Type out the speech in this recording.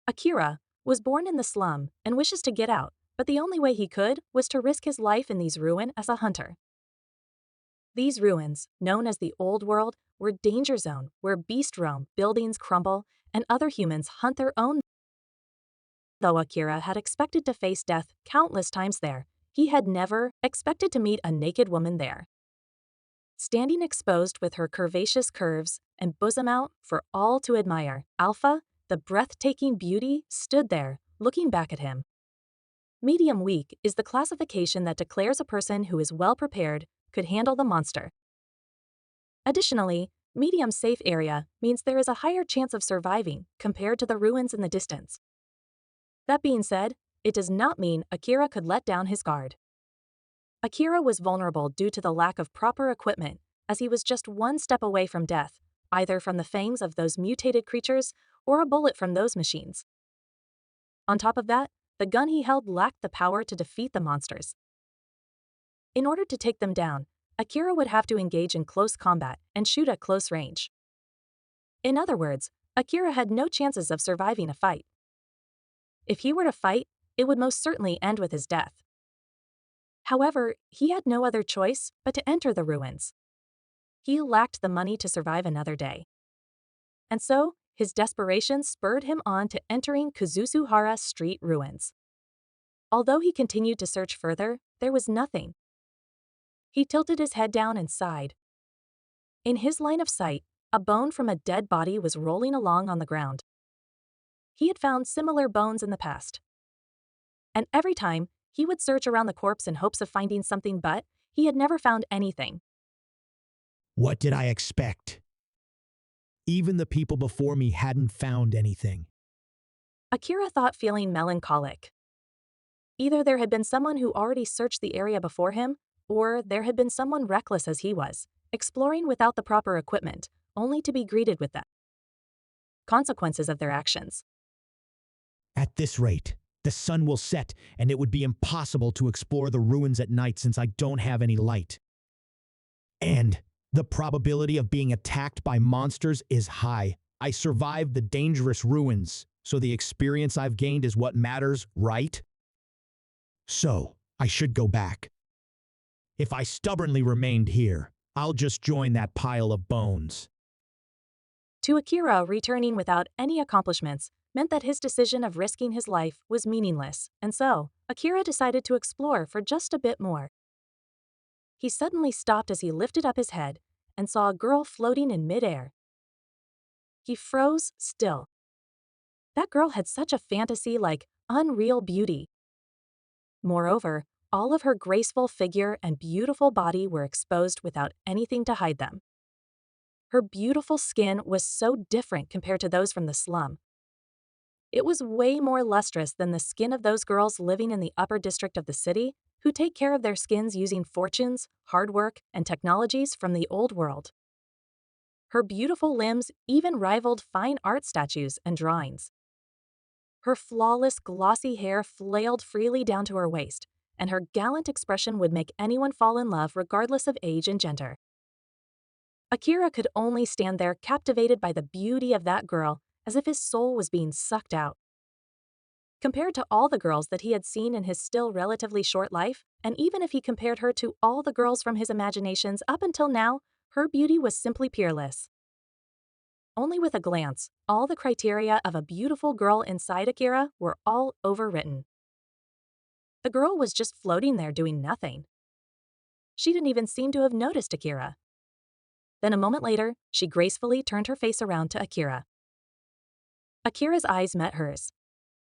Akira was born in the slum and wishes to get out, but the only way he could was to risk his life in these ruins as a hunter. These ruins, known as the Old World, were a danger zone where beasts roam, buildings crumble, and other humans hunt their own. Though Akira had expected to face death countless times there, he had never expected to meet a naked woman there. Standing exposed with her curvaceous curves and bosom out for all to admire, Alpha, the breathtaking beauty, stood there, looking back at him. Medium weak is the classification that declares a person who is well prepared could handle the monster. Additionally, medium safe area means there is a higher chance of surviving compared to the ruins in the distance. That being said, it does not mean Akira could let down his guard. Akira was vulnerable due to the lack of proper equipment, as he was just one step away from death, either from the fangs of those mutated creatures or a bullet from those machines. On top of that, the gun he held lacked the power to defeat the monsters. In order to take them down, Akira would have to engage in close combat and shoot at close range. In other words, Akira had no chances of surviving a fight. If he were to fight, it would most certainly end with his death. However, he had no other choice but to enter the ruins. He lacked the money to survive another day. And so, his desperation spurred him on to entering Kuzusuhara Street ruins. Although he continued to search further, there was nothing. He tilted his head down and sighed. In his line of sight, a bone from a dead body was rolling along on the ground. He had found similar bones in the past. And every time, he would search around the corpse in hopes of finding something, but he had never found anything. What did I expect? Even the people before me hadn't found anything. Akira thought, feeling melancholic. Either there had been someone who already searched the area before him, or there had been someone reckless as he was, exploring without the proper equipment, only to be greeted with the consequences of their actions. At this rate, the sun will set and it would be impossible to explore the ruins at night since I don't have any light. And the probability of being attacked by monsters is high. I survived the dangerous ruins, so the experience I've gained is what matters, right? So, I should go back. If I stubbornly remained here, I'll just join that pile of bones. To Akira, returning without any accomplishments meant that his decision of risking his life was meaningless, and so, Akira decided to explore for just a bit more. He suddenly stopped as he lifted up his head and saw a girl floating in midair. He froze still. That girl had such a fantasy-like, unreal beauty. Moreover, all of her graceful figure and beautiful body were exposed without anything to hide them. Her beautiful skin was so different compared to those from the slum. It was way more lustrous than the skin of those girls living in the upper district of the city, who take care of their skins using fortunes, hard work, and technologies from the old world. Her beautiful limbs even rivaled fine art statues and drawings. Her flawless, glossy hair flailed freely down to her waist, and her gallant expression would make anyone fall in love regardless of age and gender. Akira could only stand there captivated by the beauty of that girl, as if his soul was being sucked out. Compared to all the girls that he had seen in his still relatively short life, and even if he compared her to all the girls from his imaginations up until now, her beauty was simply peerless. Only with a glance, all the criteria of a beautiful girl inside Akira were all overwritten. The girl was just floating there doing nothing. She didn't even seem to have noticed Akira. Then a moment later, she gracefully turned her face around to Akira. Akira's eyes met hers,